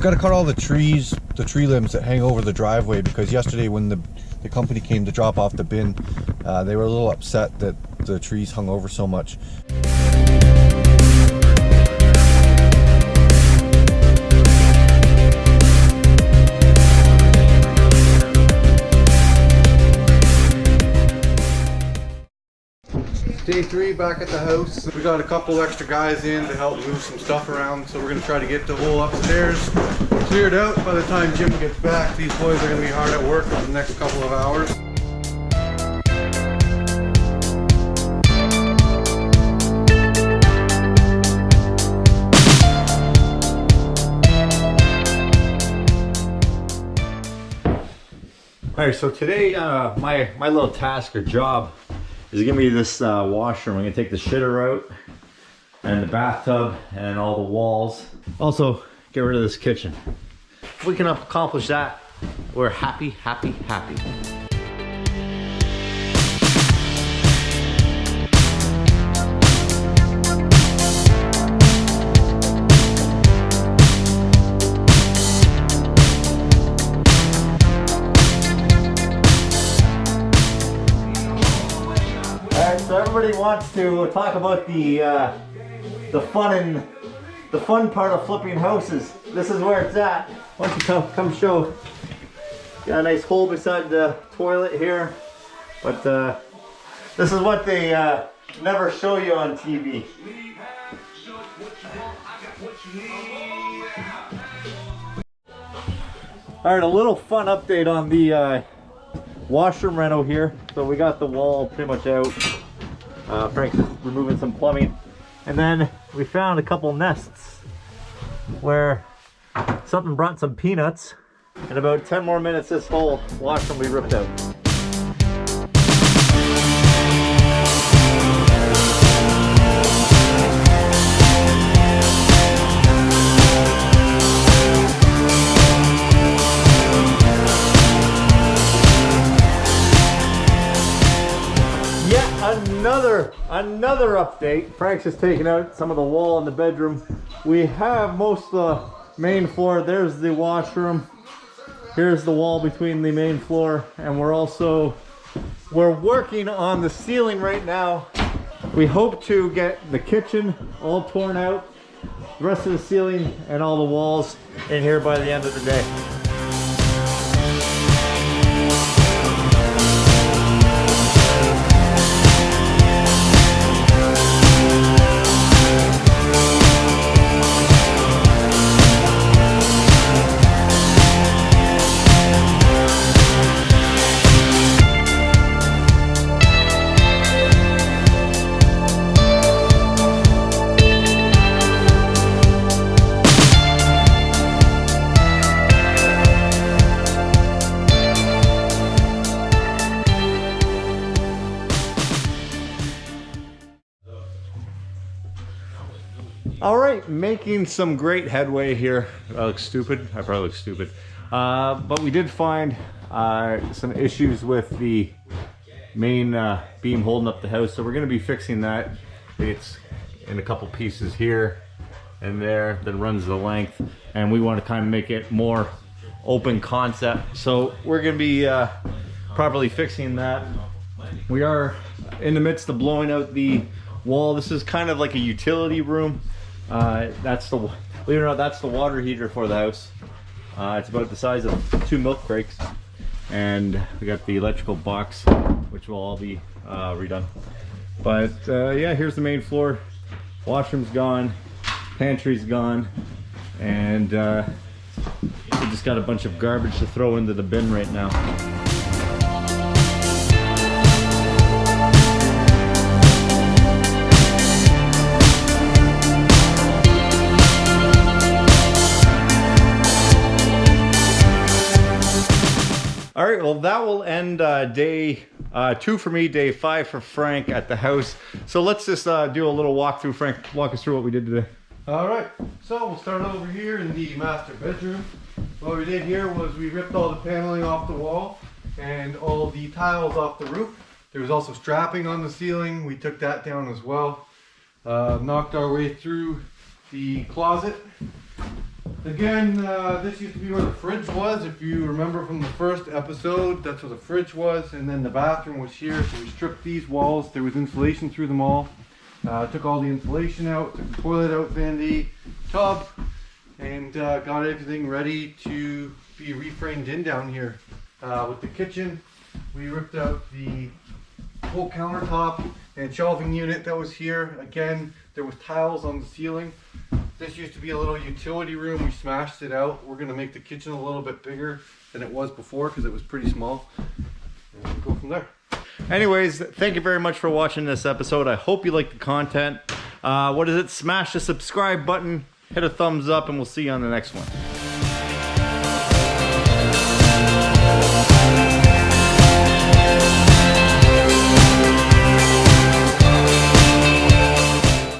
got to cut all the trees, the tree limbs that hang over the driveway, because yesterday when the company came to drop off the bin, they were a little upset that the trees hung over so much. Day 3 back at the house. We got a couple extra guys in to help move some stuff around, so we're going to try to get the whole upstairs cleared out by the time Jim gets back. These boys are going to be hard at work for the next couple of hours. Alright, so today my little task or job is to give me this washroom. I'm gonna take the shitter out and the bathtub and all the walls. Also, get rid of this kitchen. If we can accomplish that, we're happy, happy, happy. So everybody wants to talk about the fun part of flipping houses. This is where it's at. Why don't you come show? Got a nice hole beside the toilet here, but this is what they never show you on TV. All right, a little fun update on the washroom reno here. So we got the wall pretty much out. Frank's just removing some plumbing, and then we found a couple nests where something brought some peanuts. In about 10 more minutes, this whole washroom will be ripped out. Another update. Frank's just taking out some of the wall in the bedroom. We have most of the main floor. There's the washroom. Here's the wall between the main floor, and we're working on the ceiling right now. We hope to get the kitchen all torn out, the rest of the ceiling and all the walls in here by the end of the day. All right, making some great headway here. I look stupid. I probably look stupid. But we did find some issues with the main beam holding up the house. So we're gonna be fixing that. It's in a couple pieces here and there that runs the length. And we want to kind of make it more open concept. So we're gonna be properly fixing that. We are in the midst of blowing out the wall. This is kind of like a utility room. Believe it or not, that's the water heater for the house. It's about the size of 2 milk crates, and we got the electrical box, which will all be redone. But yeah, here's the main floor. Washroom's gone, pantry's gone, and we just got a bunch of garbage to throw into the bin right now. All right, well, that will end day 2 for me, day 5 for Frank at the house. So let's just do a little walkthrough. Frank, walk us through what we did today. All right, so we'll start over here in the master bedroom. What we did here was we ripped all the paneling off the wall and all the tiles off the roof. There was also strapping on the ceiling. We took that down as well. Knocked our way through the closet. Again, this used to be where the fridge was. If you remember from the first episode, that's where the fridge was, and then the bathroom was here. So we stripped these walls. There was insulation through them all. Took all the insulation out, took the toilet out, vanity, tub, and got everything ready to be reframed in down here. With the kitchen, we ripped out the whole countertop and shelving unit that was here. Again, there was tiles on the ceiling. This used to be a little utility room. We smashed it out. We're gonna make the kitchen a little bit bigger than it was before because it was pretty small. And we'll go from there. Anyways, thank you very much for watching this episode. I hope you liked the content. What is it? Smash the subscribe button, hit a thumbs up, and we'll see you on the next one.